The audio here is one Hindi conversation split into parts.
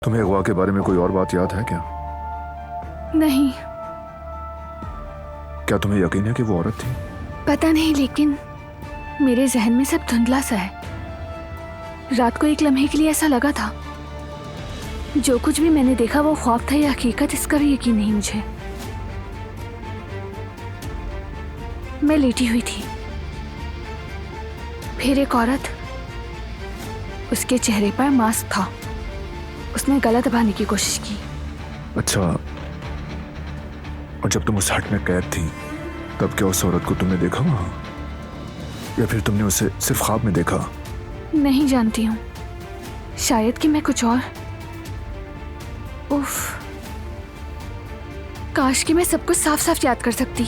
तुम्हें अगवा के बारे में कोई और बात याद है क्या? नहीं। क्या तुम्हें यकीन है कि वो औरत थी? पता नहीं, लेकिन मेरे जहन में सब धुंधला सा है। रात को एक लम्हे के लिए ऐसा लगा था। जो कुछ भी मैंने देखा वो ख्वाब था या हकीकत, इसका भी यकीन नहीं मुझे। मैं लेटी हुई थी, फिर एक औरत, उसके चेहरे पर मास्क था। उसने गला दबाने की कोशिश की। अच्छा, और जब तुम उस हट में कैद थी तब क्या उस औरत को तुमने देखा वहां, या फिर तुमने उसे सिर्फ ख्वाब में देखा? नहीं जानती हूँ, शायद कि मैं कुछ और। उफ, काश कि मैं सब कुछ साफ साफ याद कर सकती।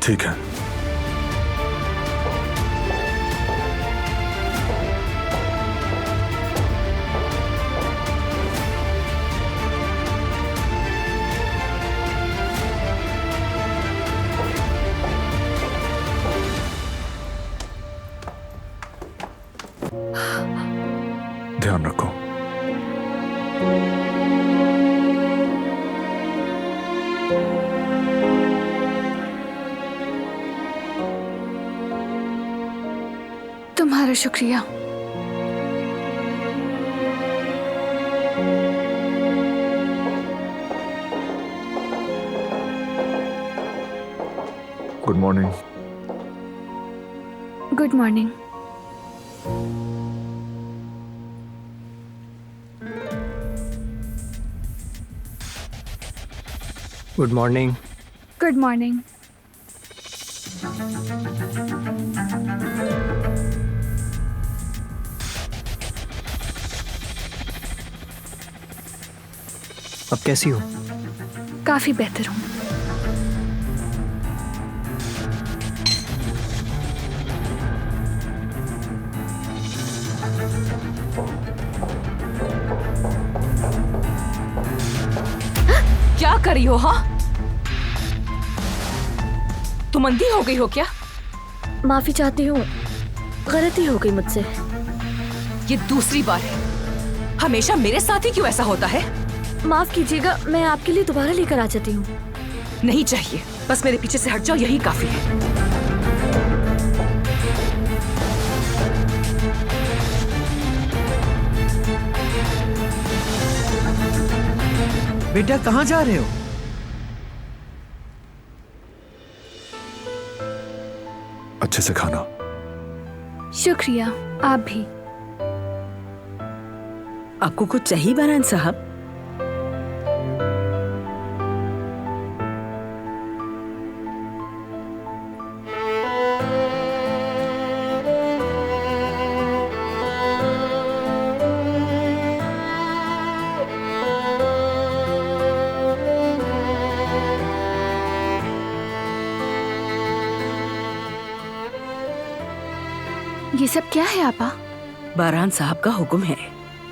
ठीक है, ध्यान रखो। तुम्हारा शुक्रिया। Good morning. Good morning. Good morning. Good morning. अब कैसी हो? काफी बेहतर हूँ। क्या कर रही हो? हाँ, तुम अंधी हो गई हो क्या? माफी चाहती हूँ, गलती हो गई मुझसे। ये दूसरी बार है। हमेशा मेरे साथ ही क्यों ऐसा होता है? माफ कीजिएगा, मैं आपके लिए दोबारा लेकर आ जाती हूँ। नहीं चाहिए, बस मेरे पीछे से हट जाओ, यही काफी है। बेटा कहाँ जा रहे हो? अच्छे से खाना। शुक्रिया, आप भी। आपको कुछ चाहिए बारान साहब? ये सब क्या है आपा? बारान साहब का हुक्म है।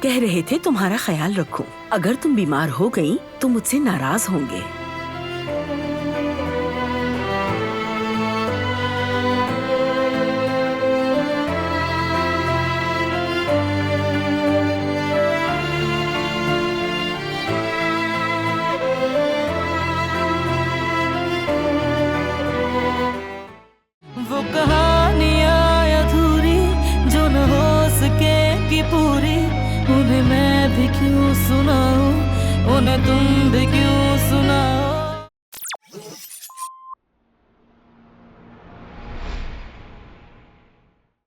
कह रहे थे तुम्हारा ख्याल रखूं। अगर तुम बीमार हो गई तो मुझसे नाराज होंगे। वो कहानियाँ अधूरी जो न हो सके कि पूरी, उन्हें मैं भी क्यों सुनाऊं, उन्हें तुम भी क्यों सुना